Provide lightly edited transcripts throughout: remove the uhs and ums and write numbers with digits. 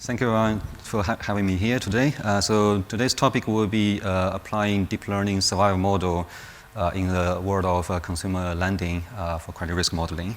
Thank you everyone for having me here today. So today's topic will be applying deep learning survival model in the world of consumer lending for credit risk modeling.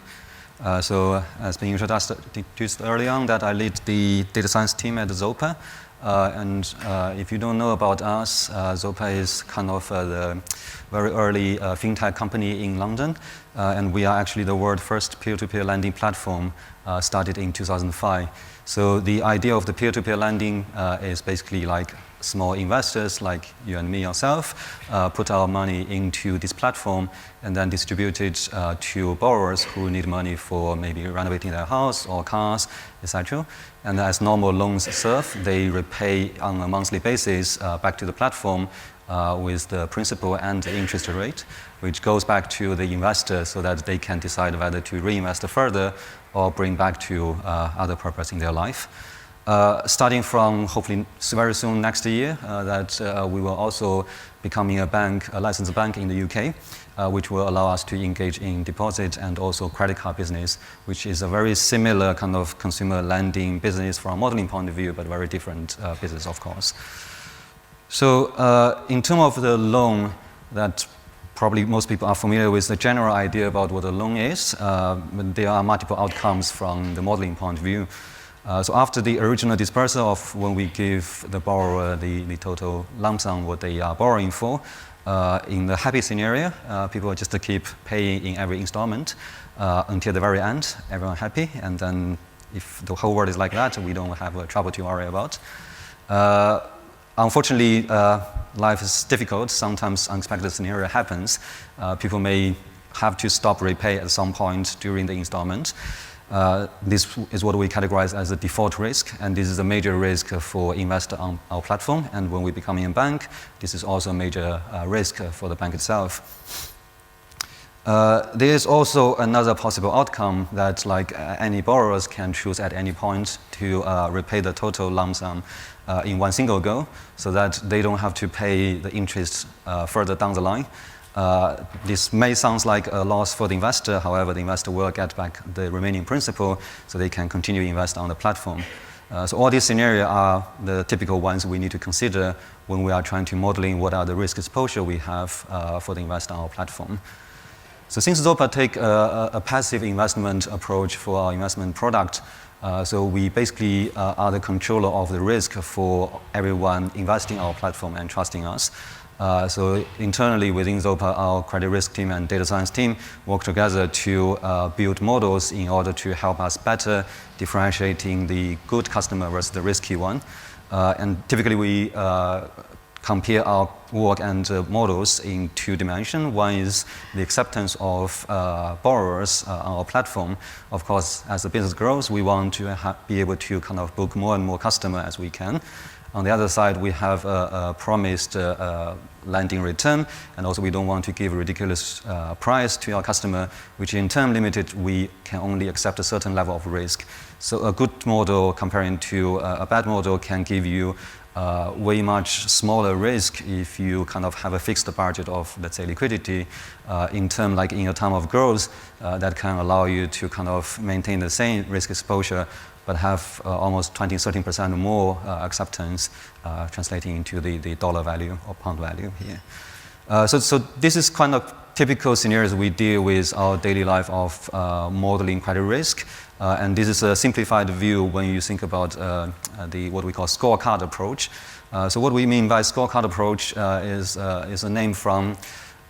So as being introduced early on, that I lead the data science team at Zopa. And if you don't know about us, Zopa is kind of the very early fintech company in London. And we are actually the world's first peer-to-peer lending platform, started in 2005. So the idea of the peer-to-peer lending is basically like small investors like you and me yourself put our money into this platform and then distribute it to borrowers who need money for maybe renovating their house or cars, etc. And as normal loans serve, they repay on a monthly basis back to the platform with the principal and the interest rate, which goes back to the investor so that they can decide whether to reinvest further or bring back to other purpose in their life. Starting from hopefully very soon next year, we will also becoming a bank, a licensed bank in the UK, which will allow us to engage in deposit and also credit card business, which is a very similar kind of consumer lending business from a modeling point of view, but very different business, of course. So in terms of the loan, that probably most people are familiar with the general idea about what a loan is, but there are multiple outcomes from the modeling point of view. So after the original dispersal of when we give the borrower the total lump sum what they are borrowing for, in the happy scenario, people just keep paying in every installment until the very end, everyone happy, and then if the whole world is like that, we don't have trouble to worry about. Unfortunately, life is difficult. Sometimes unexpected scenario happens. People may have to stop repay at some point during the installment. This is what we categorize as a default risk, and this is a major risk for investor on our platform. And when we become a bank, this is also a major risk for the bank itself. There is also another possible outcome that any borrowers can choose at any point to repay the total lump sum in one single go, so that they don't have to pay the interest further down the line. This may sound like a loss for the investor. However, the investor will get back the remaining principal, so they can continue to invest on the platform. So all these scenarios are the typical ones we need to consider when we are trying to modeling what are the risk exposure we have for the investor on our platform. So since Zopa take a passive investment approach for our investment product, so we basically are the controller of the risk for everyone investing our platform and trusting us. So internally within Zopa, our credit risk team and data science team work together to build models in order to help us better differentiating the good customer versus the risky one. And typically we compare our work and models in two dimensions. One is the acceptance of borrowers on our platform. Of course, as the business grows, we want to be able to kind of book more and more customers as we can. On the other side, we have a promised lending return, and also we don't want to give a ridiculous price to our customer, which in turn limited, we can only accept a certain level of risk. So a good model comparing to a bad model can give you way much smaller risk if you kind of have a fixed budget of, let's say, liquidity. In a time of growth, that can allow you to kind of maintain the same risk exposure, but have almost 20-30% more acceptance, translating into the dollar value or pound value here. So this is kind of typical scenarios we deal with our daily life of modeling credit risk. And this is a simplified view when you think about what we call scorecard approach. So what we mean by scorecard approach is a name from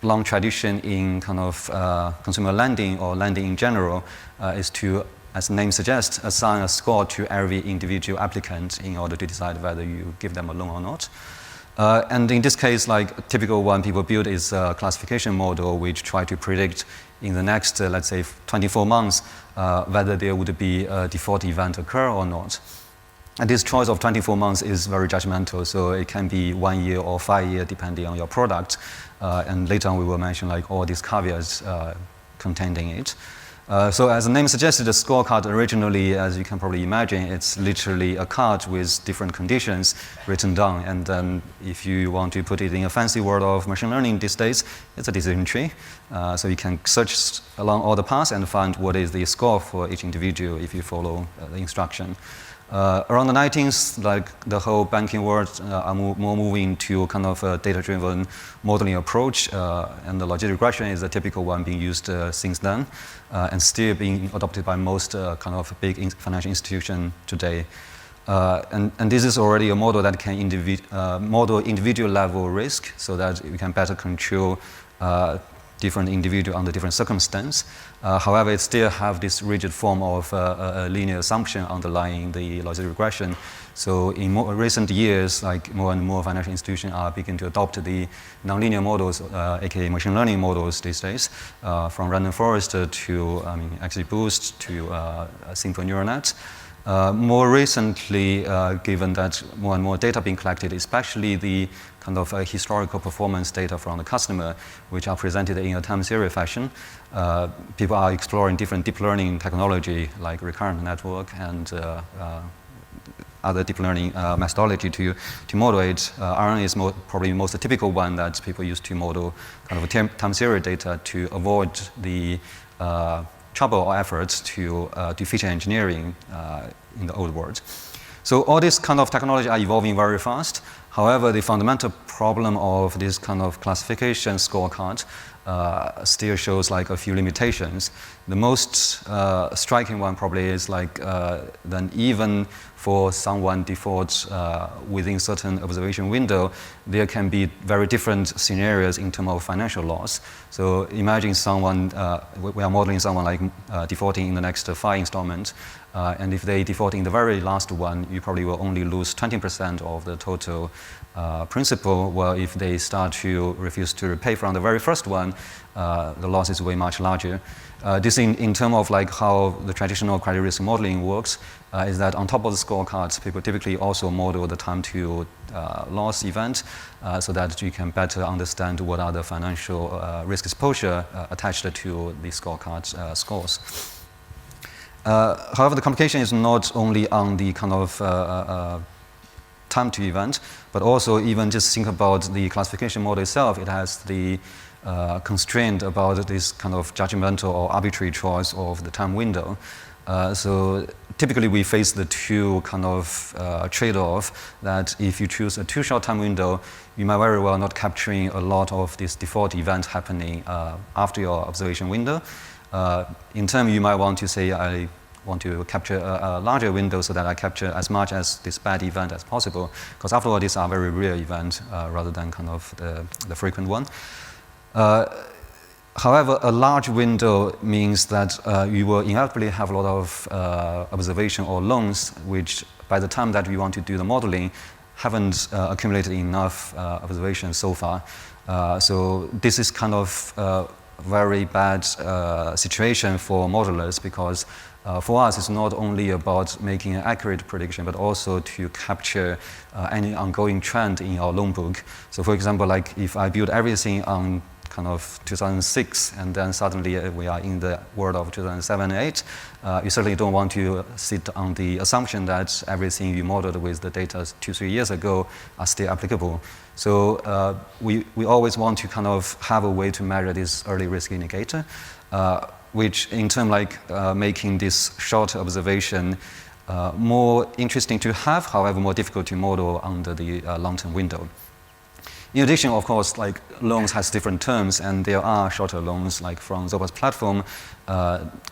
long tradition in kind of consumer lending or lending in general, is to, as the name suggests, assign a score to every individual applicant in order to decide whether you give them a loan or not. And in this case, like a typical one people build is a classification model which try to predict in the next, let's say, 24 months, whether there would be a default event occur or not. And this choice of 24 months is very judgmental, so it can be 1 year or 5 years depending on your product. And later on we will mention like all these caveats contained in it. So as the name suggested, the scorecard originally, as you can probably imagine, it's literally a card with different conditions written down. And then if you want to put it in a fancy word of machine learning these days, it's a decision tree. So you can search along all the paths and find what is the score for each individual if you follow the instruction. Around the 19th, like the whole banking world are more moving to kind of a data-driven modeling approach, and the logistic regression is a typical one being used since then, and still being adopted by most kind of big financial institutions today. And this is already a model that can model individual level risk, so that we can better control different individual under different circumstances. However, it still have this rigid form of a linear assumption underlying the logistic regression. So in more recent years, like more and more financial institutions are beginning to adopt the nonlinear models, aka machine learning models these days, from random forest to XGBoost to simple neural nets. More recently, given that more and more data being collected, especially the kind of historical performance data from the customer, which are presented in a time series fashion, people are exploring different deep learning technology like recurrent network and other deep learning methodology to model it. RNN is probably the most typical one that people use to model kind of a time series data to avoid the trouble or efforts to do feature engineering in the old world. So all these kind of technology are evolving very fast. However, the fundamental problem of this kind of classification scorecard still shows like a few limitations. The most striking one probably is like then even for someone default within certain observation window, there can be very different scenarios in terms of financial loss. So imagine someone, we are modeling someone like defaulting in the next 5 installments, and if they default in the very last one, you probably will only lose 20% of the total principal, while if they start to refuse to repay from the very first one, the loss is way much larger. This in terms of like how the traditional credit risk modeling works, is that on top of the scorecards, people typically also model the time to loss event, so that you can better understand what are the financial risk exposure attached to the scorecard scores. However, the complication is not only on the kind of time to event, but also even just think about the classification model itself. It has the constraint about this kind of judgmental or arbitrary choice of the time window. So typically we face the two kind of trade-off that if you choose a too short time window, you might very well not capturing a lot of this default event happening after your observation window. In turn, you might want to say, I want to capture a larger window so that I capture as much as this bad event as possible, because after all, these are very rare events rather than kind of the frequent one. However, a large window means that you will inevitably have a lot of observation or loans, which by the time that we want to do the modeling, haven't accumulated enough observations so far. So this is kind of a very bad situation for modelers, because for us, it's not only about making an accurate prediction, but also to capture any ongoing trend in our loan book. So for example, like if I build everything on kind of 2006, and then suddenly we are in the world of 2007 and 8, you certainly don't want to sit on the assumption that everything you modeled with the data 2-3 years ago are still applicable. So we always want to kind of have a way to measure this early risk indicator, which in turn like making this short observation more interesting to have, however more difficult to model under the long-term window. In addition, of course, like loans has different terms, and there are shorter loans, like from Zopa's platform.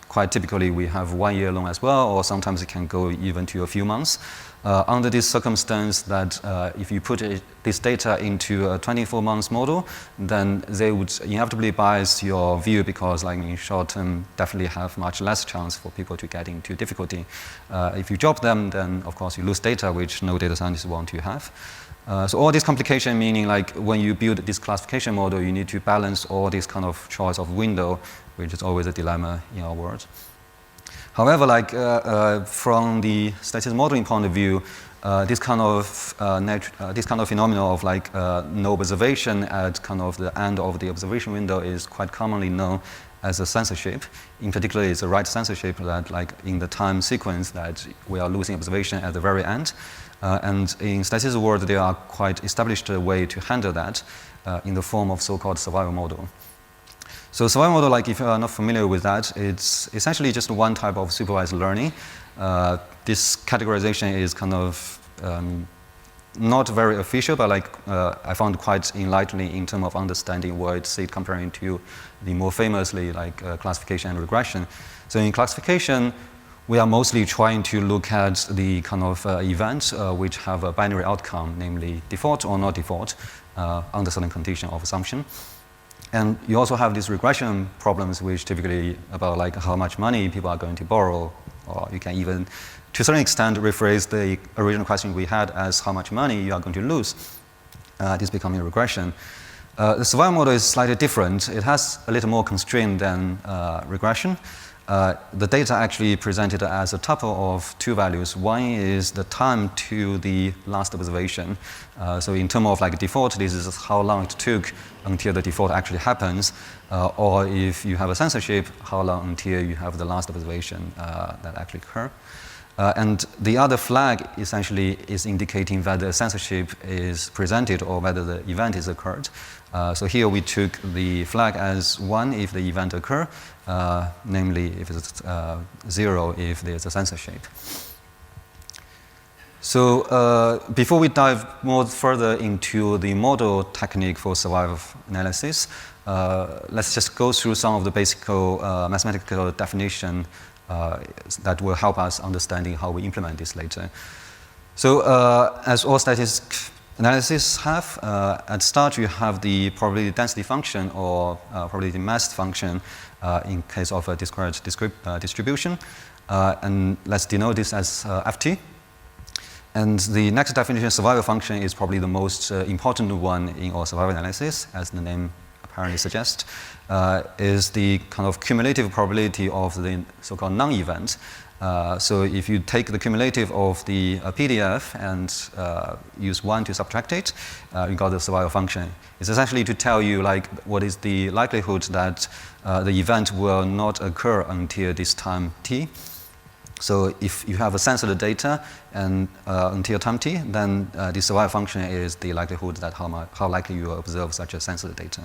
Quite typically, we have 1-year loan as well, or sometimes it can go even to a few months. Under this circumstance, that if you put this data into a 24-month model, then they would inevitably bias your view, because like in short term, definitely have much less chance for people to get into difficulty. If you drop them, then of course you lose data, which no data scientists want to have. So all this complication, meaning like when you build this classification model, you need to balance all this kind of choice of window, which is always a dilemma in our world. However, like from the statistical modeling point of view, this kind of phenomenon of like no observation at kind of the end of the observation window is quite commonly known as a censorship. In particular, it's a right censorship that like in the time sequence that we are losing observation at the very end. And in statistical world, there are quite established way to handle that in the form of so-called survival model. So survival model, like if you are not familiar with that, it's essentially just one type of supervised learning. this categorization is kind of not very official, but I found quite enlightening in terms of understanding what it's comparing to the more famously classification and regression. So in classification, we are mostly trying to look at the kind of events which have a binary outcome, namely default or not default, under certain condition of assumption. And you also have these regression problems, which typically about how much money people are going to borrow, or you can even, to a certain extent, rephrase the original question we had as how much money you are going to lose. This becoming a regression. The survival model is slightly different. It has a little more constraint than regression. The data actually presented as a tuple of two values. One is the time to the last observation. So in terms of default, this is how long it took until the default actually happens. Or if you have a censorship, how long until you have the last observation that actually occur. And the other flag essentially is indicating whether censorship is presented or whether the event is occurred. So here we took the flag as 1 if the event occur, namely if it's 0 if there's a censorship. So before we dive more further into the model technique for survival analysis, let's just go through some of the basic mathematical definition that will help us understanding how we implement this later. So as all statistics analysis have, at start you have the probability density function or probability mass function in case of a discrete distribution. And let's denote this as Ft. And the next definition, survival function, is probably the most important one in our survival analysis, as the name apparently suggests, is the kind of cumulative probability of the so-called non-event. So if you take the cumulative of the PDF and use 1 to subtract it, you got the survival function. It's essentially to tell you what is the likelihood that the event will not occur until this time t. So if you have a censored data and until time t, then the survival function is the likelihood that how likely you will observe such a censored data.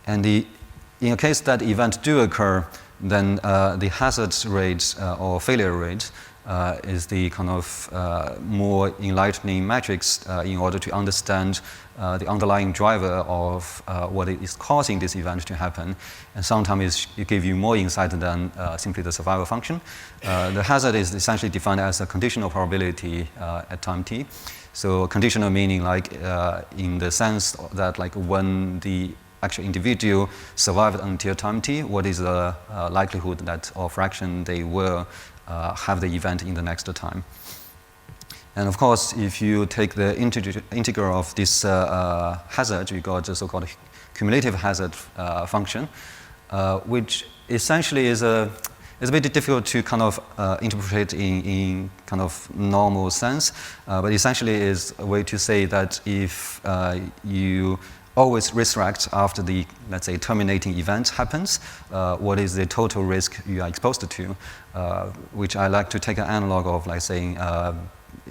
And in a case that event do occur, then the hazard rate or failure rate is the kind of more enlightening metrics in order to understand the underlying driver of what is causing this event to happen. And sometimes it gives you more insight than simply the survival function. The hazard is essentially defined as a conditional probability at time t. So conditional meaning in the sense that when the actual individual survived until time t, what is the likelihood that or fraction they will have the event in the next time. And of course, if you take the integral of this hazard, you got the so-called cumulative hazard function, which essentially is a bit difficult to kind of interpret in kind of normal sense, but essentially is a way to say that if you always resurrect after the, let's say, terminating event happens, what is the total risk you are exposed to, which I like to take an analog of saying,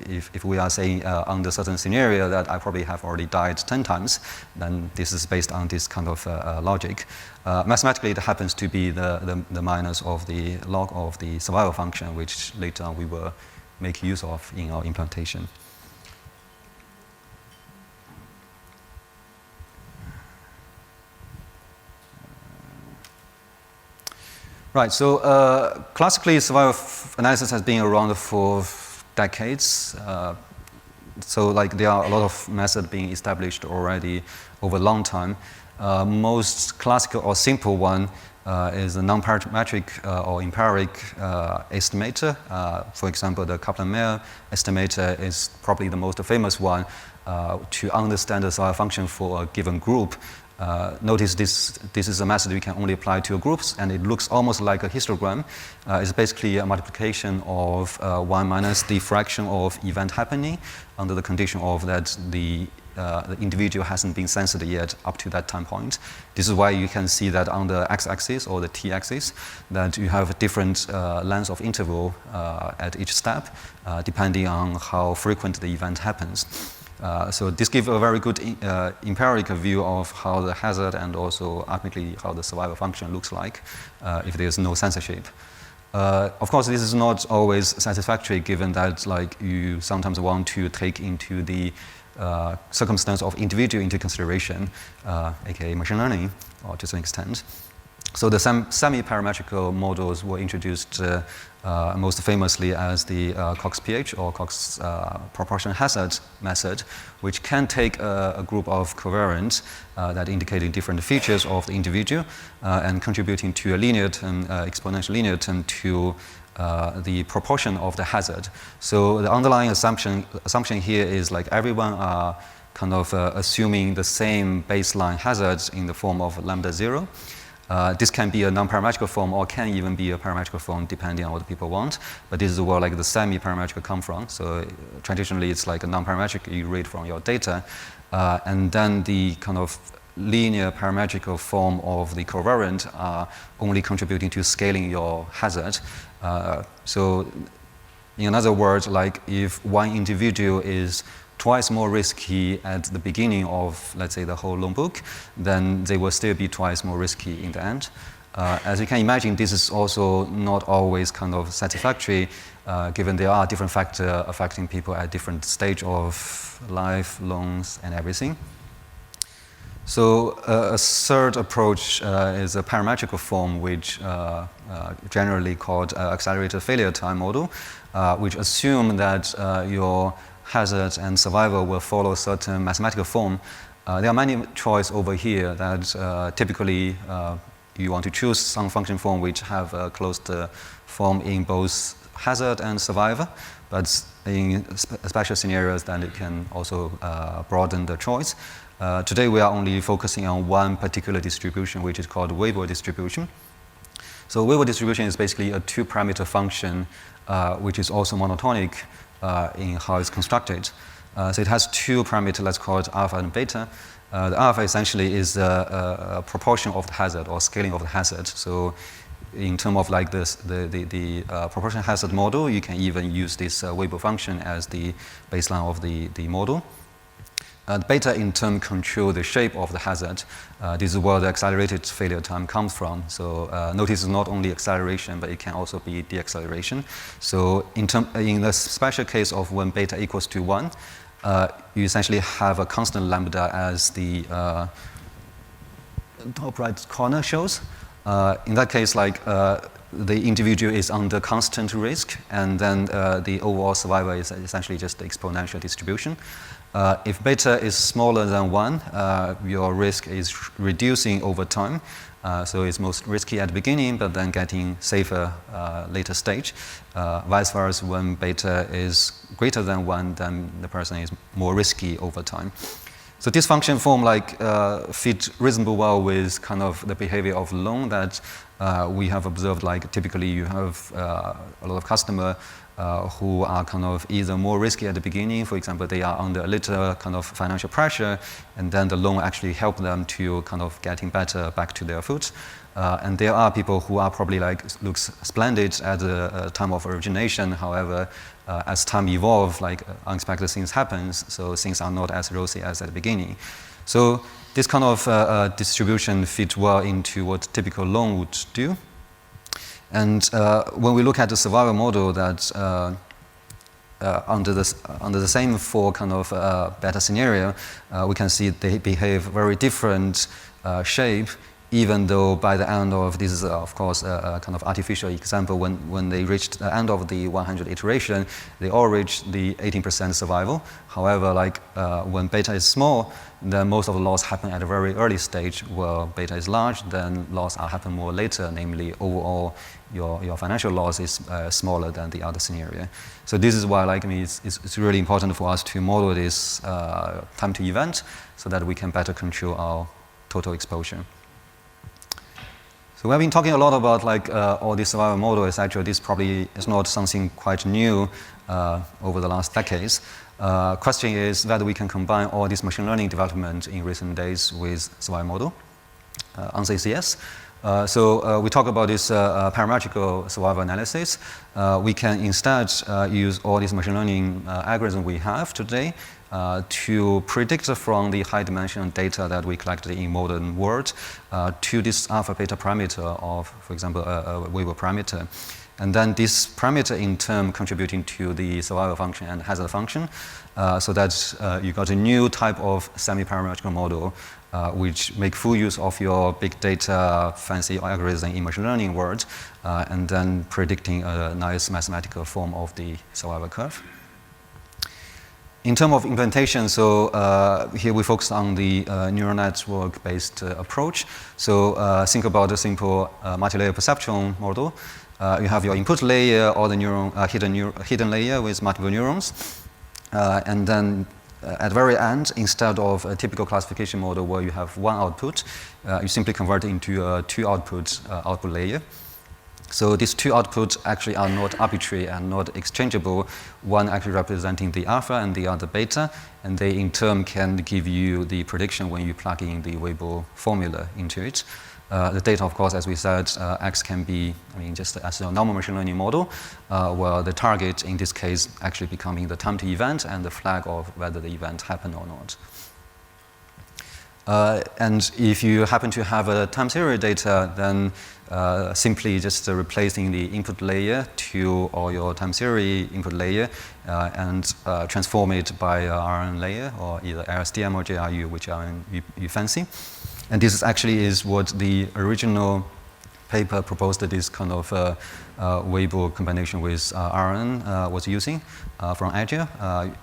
if we are saying under certain scenario that I probably have already died 10 times, then this is based on this kind of logic. Mathematically, it happens to be the minus of the log of the survival function, which later on we will make use of in our implementation. Right, so classically, survival analysis has been around for decades. So there are a lot of methods being established already over a long time. Most classical or simple one is a non-parametric or empiric estimator. For example, the Kaplan-Meier estimator is probably the most famous one to understand the survival function for a given group. Notice this is a method we can only apply to groups, and it looks almost like a histogram. It's basically a multiplication of 1 minus the fraction of event happening under the condition of that the individual hasn't been censored yet up to that time point. This is why you can see that on the x-axis or the t-axis that you have a different length of interval at each step depending on how frequent the event happens. So this gives a very good empirical view of how the hazard and also ultimately how the survival function looks like if there's no censorship. Of course, this is not always satisfactory, given that like you sometimes want to take into the circumstance of individual into consideration, aka machine learning, or to some extent. So the semi-parametrical models were introduced most famously as the Cox-PH or Cox proportion hazard method, which can take a group of covariants that indicate different features of the individual and contributing to a linear term, exponential linear term to the proportion of the hazard. So the underlying assumption here is like everyone are kind of assuming the same baseline hazards in the form of lambda 0. This can be a non-parametrical form or can even be a parametrical form depending on what people want. But this is where like the semi-parametrical come from. So traditionally it's like a non-parametric you read from your data. And then the kind of linear parametrical form of the covariant are only contributing to scaling your hazard. So in other words, like if one individual is twice more risky at the beginning of, let's say, the whole loan book, then they will still be twice more risky in the end. As you can imagine, this is also not always kind of satisfactory, given there are different factors affecting people at different stage of life, loans, and everything. So a third approach is a parametrical form, which generally called accelerated failure time model, which assume that your hazard and survival will follow a certain mathematical form. There are many choices over here that typically you want to choose some function form which have a closed form in both hazard and survivor, but in special scenarios then it can also broaden the choice. Today we are only focusing on one particular distribution, which is called Weibull distribution. So Weibull distribution is basically a two-parameter function which is also monotonic in how it's constructed. So it has two parameters, let's call it alpha and beta. The alpha essentially is a proportion of the hazard or scaling of the hazard. So in terms of like this, the proportion hazard model, you can even use this Weibull function as the baseline of the model. Beta in turn control the shape of the hazard. This is where the accelerated failure time comes from. So notice it's not only acceleration, but it can also be deceleration. So in the special case of when beta equals to 1, you essentially have a constant lambda as the top right corner shows. In that case, like the individual is under constant risk, and then the overall survival is essentially just the exponential distribution. If beta is smaller than 1, your risk is reducing over time. So it's most risky at the beginning, but then getting safer later stage. Vice versa, when beta is greater than 1, then the person is more risky over time. So this function form like fit reasonably well with kind of the behavior of loan that we have observed. Like typically you have a lot of customer who are kind of either more risky at the beginning, for example, they are under a little kind of financial pressure, and then the loan actually help them to kind of getting better back to their foot. And there are people who are probably like looks splendid at the time of origination. However, as time evolves, like unexpected things happens, so things are not as rosy as at the beginning. So this kind of distribution fits well into what typical loan would do. And when we look at the survival model that under the same four kind of beta scenario, we can see they behave very different shape, even though by the end of this is of course a kind of artificial example. When they reached the end of the 100 iteration, they all reached the 18% survival. However, like when beta is small, then most of the loss happen at a very early stage. Where beta is large, then loss happen more later. Namely, overall your financial loss is smaller than the other scenario. So this is why, like me, it's really important for us to model this time to event so that we can better control our total exposure. So we've been talking a lot about like all these survival models. Actually, this probably is not something quite new over the last decades. Question is whether we can combine all this machine learning development in recent days with survival model. Answer is yes. So we talk about this parametrical survival analysis. We can instead use all these machine learning algorithms we have today to predict from the high dimension data that we collected in modern world to this alpha beta parameter of, for example, a Weibull parameter. And then this parameter in turn contributing to the survival function and hazard function, so that you got a new type of semi-parametric model which make full use of your big data fancy algorithm in machine learning world, and then predicting a nice mathematical form of the survival curve. In terms of implementation, so here we focus on the neural network-based approach. So think about a simple multi-layer perceptron model. You have your input layer or the hidden layer with multiple neurons. And then at the very end, instead of a typical classification model where you have one output, you simply convert it into a two-output output layer. So these two outputs actually are not arbitrary and not exchangeable, one actually representing the alpha and the other beta, and they in turn can give you the prediction when you plug in the Weibo formula into it. The data, of course, as we said, X can be, just as a normal machine learning model, where the target in this case actually becoming the time to event and the flag of whether the event happened or not. And if you happen to have a time series data, then simply just replacing the input layer to all your time series input layer and transform it by RNN layer or either LSTM or JRU, which you fancy. And this actually is what the original paper proposed, that this kind of Weibo combination with RNN was using from Agile.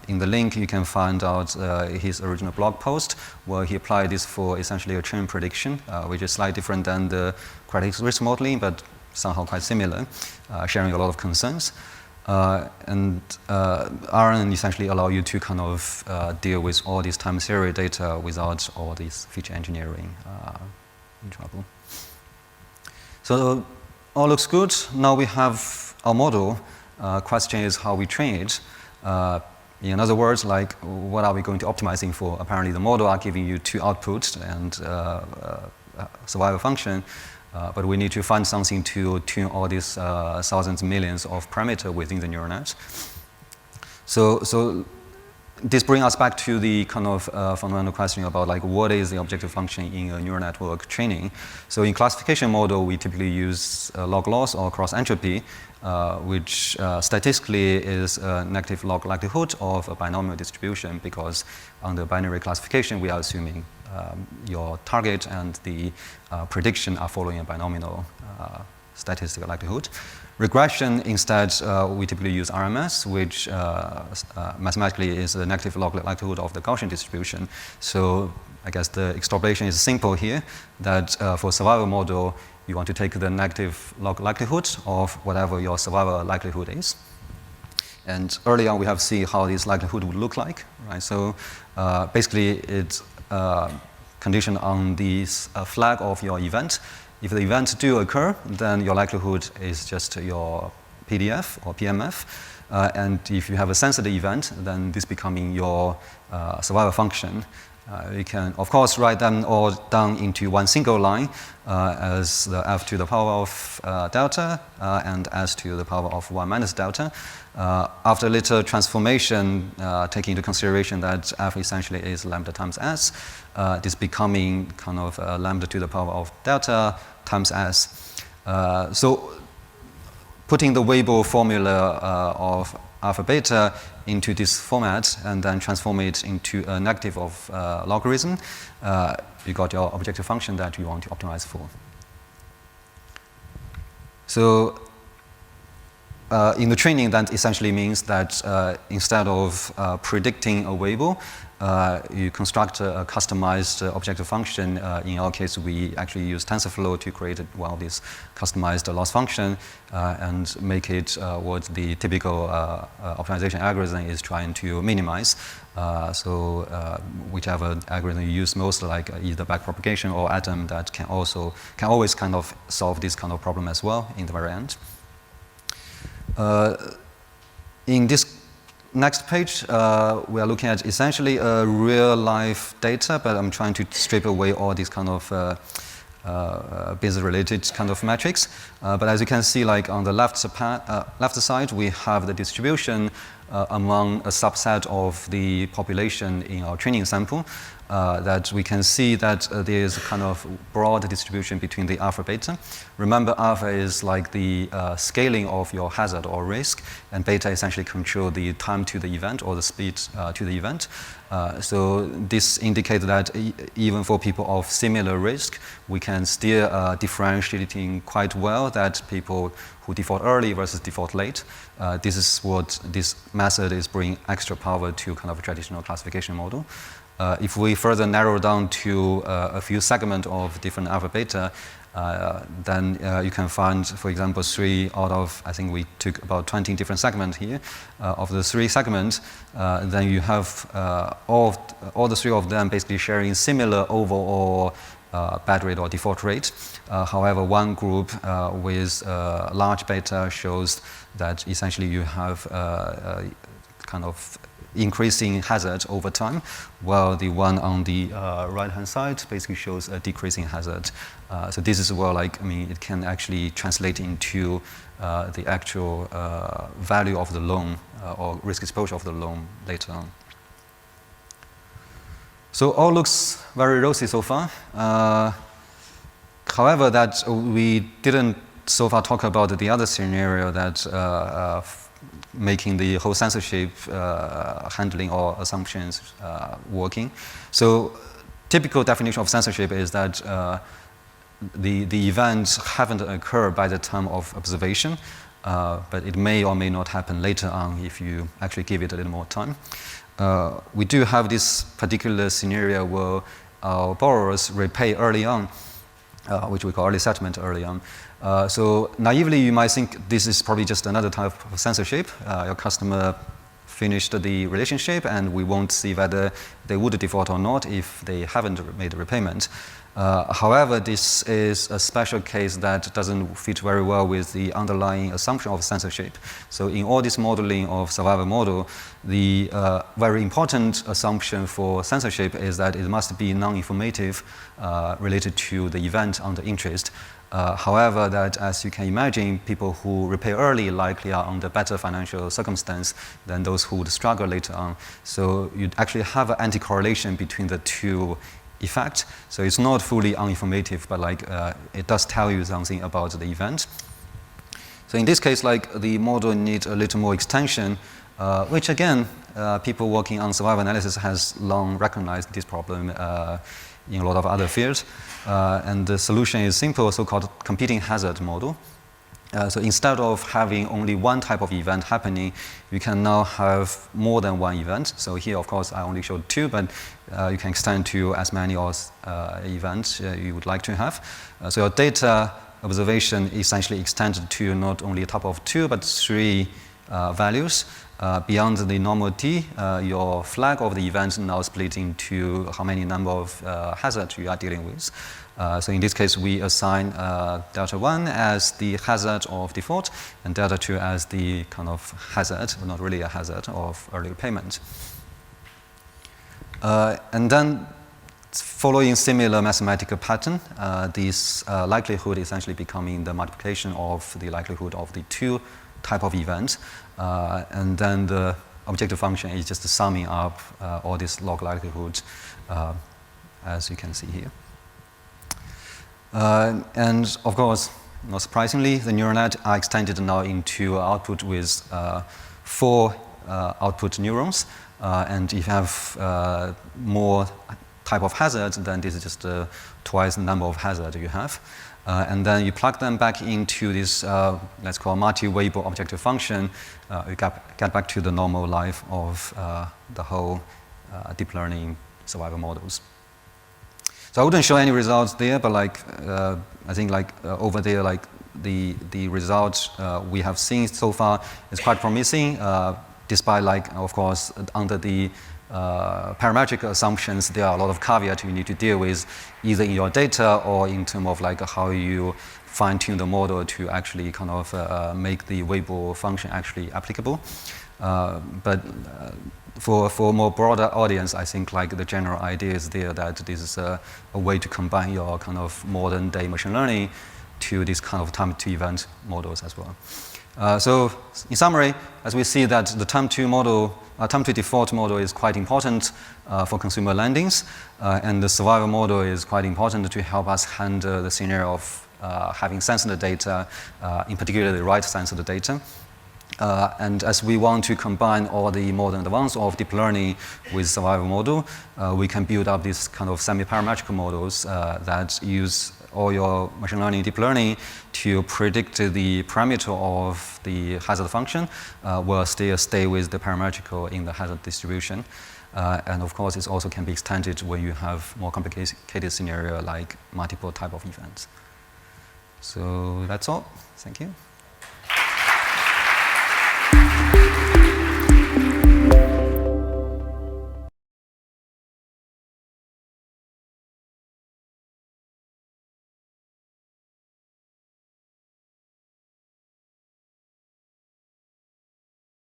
In the link, you can find out his original blog post where he applied this for essentially a trend prediction, which is slightly different than the credit risk modeling, but somehow quite similar, sharing a lot of concerns. And RNN essentially allow you to kind of deal with all this time series data without all this feature engineering in trouble. So all looks good. Now we have our model. Question is how we train it. In other words, like what are we going to optimizing for? Apparently the model are giving you two outputs and survival function. But we need to find something to tune all these thousands, millions of parameters within the neural net. So this brings us back to the kind of fundamental question about like what is the objective function in a neural network training. So in classification model, we typically use log loss or cross entropy, which statistically is a negative log likelihood of a binomial distribution, because under binary classification, we are assuming your target and the prediction are following a binomial statistical likelihood. Regression, instead, we typically use RMS, which mathematically is the negative log likelihood of the Gaussian distribution. So I guess the extrapolation is simple here, that for survival model, you want to take the negative log likelihood of whatever your survival likelihood is. And earlier on, we have seen how this likelihood would look like, right? So basically, it's conditioned on this flag of your event. If the events do occur, then your likelihood is just your PDF or PMF. And if you have a sensitive event, then this becoming your survival function. You can, of course, write them all down into one single line as the f to the power of delta and s to the power of 1 minus delta. After a little transformation, taking into consideration that f essentially is lambda times s, this becoming kind of lambda to the power of delta times s. So putting the Weibo formula of alpha beta into this format and then transform it into a negative of logarithm, you got your objective function that you want to optimize for. So in the training, that essentially means that instead of predicting a Weibo, you construct a customized objective function. In our case, we actually use TensorFlow to create one of these customized loss function and make it what the typical optimization algorithm is trying to minimize. So whichever algorithm you use most, like either backpropagation or atom, that can always kind of solve this kind of problem as well in the very end. In this next page, we are looking at essentially real-life data, but I'm trying to strip away all these kind of business-related kind of metrics. But as you can see, like on the left side, we have the distribution among a subset of the population in our training sample, that we can see that there is a kind of broad distribution between the alpha beta. Remember, alpha is like the scaling of your hazard or risk, and beta essentially control the time to the event or the speed to the event. So this indicates that even for people of similar risk, we can still differentiating quite well that people who default early versus default late. This is what this method is bringing extra power to kind of a traditional classification model. If we further narrow down to a few segments of different alpha beta, then you can find, for example, 3 out of, I think we took about 20 different segments here. Of the 3 segments, then you have all the 3 of them basically sharing similar overall bad rate or default rate. However, one group with large beta shows that essentially you have kind of increasing hazard over time, while the one on the right-hand side basically shows a decreasing hazard. So this is where, like, I mean, it can actually translate into the actual value of the loan or risk exposure of the loan later on. So all looks very rosy so far. However, that we didn't so far talk about the other scenario that making the whole censorship handling or assumptions working. So typical definition of censorship is that the events haven't occurred by the time of observation, but it may or may not happen later on if you actually give it a little more time. We do have this particular scenario where our borrowers repay early on, which we call early settlement early on. So naively, you might think this is probably just another type of censorship. Your customer finished the relationship, and we won't see whether they would default or not if they haven't made a repayment. However, this is a special case that doesn't fit very well with the underlying assumption of censorship. So in all this modeling of survival model, the very important assumption for censorship is that it must be non-informative related to the event under interest. However, that as you can imagine, people who repay early likely are under better financial circumstance than those who would struggle later on. So you'd actually have an anti-correlation between the two effects. So it's not fully uninformative, but like it does tell you something about the event. So in this case, like the model needs a little more extension, which again, people working on survival analysis has long recognized this problem in a lot of other fields. And the solution is simple, so-called competing hazard model. So instead of having only one type of event happening, you can now have more than one event. So here, of course, I only showed 2, but you can extend to as many events you would like to have. So your data observation essentially extended to not only a type of 2, but 3 values. Beyond the normal t, your flag of the event now split into how many number of hazards you are dealing with. So in this case, we assign delta 1 as the hazard of default and delta 2 as the kind of hazard, not really a hazard, of early repayment. And then following similar mathematical pattern, this likelihood essentially becoming the multiplication of the likelihood of the 2 type of event. And then the objective function is just summing up all these log likelihoods, as you can see here. And of course, not surprisingly, the neural net are extended now into output with 4 output neurons. And if you have more type of hazards, then this is just twice the number of hazards you have. And then you plug them back into this, let's call multi-variable objective function. You get back to the normal life of the whole deep learning survival models. So I wouldn't show any results there, but like I think like over there, like the results we have seen so far is quite promising. Despite like, of course, under the parametric assumptions, there are a lot of caveats you need to deal with, either in your data or in terms of like how you fine-tune the model to actually kind of make the variable function actually applicable. But for a more broader audience, I think like the general idea is there that this is a way to combine your kind of modern day machine learning to this kind of time-to-event models as well. So in summary, as we see that the time-to-default model is quite important for consumer lendings, and the survival model is quite important to help us handle the scenario of having sensitive data, in particular the right sensitive data. And as we want to combine all the modern advances of deep learning with survival model, we can build up these kind of semi-parametric models that use all your machine learning, deep learning to predict the parameter of the hazard function, will still stay with the parametrical in the hazard distribution. And of course, it also can be extended when you have more complicated scenario like multiple type of events. So that's all. Thank you.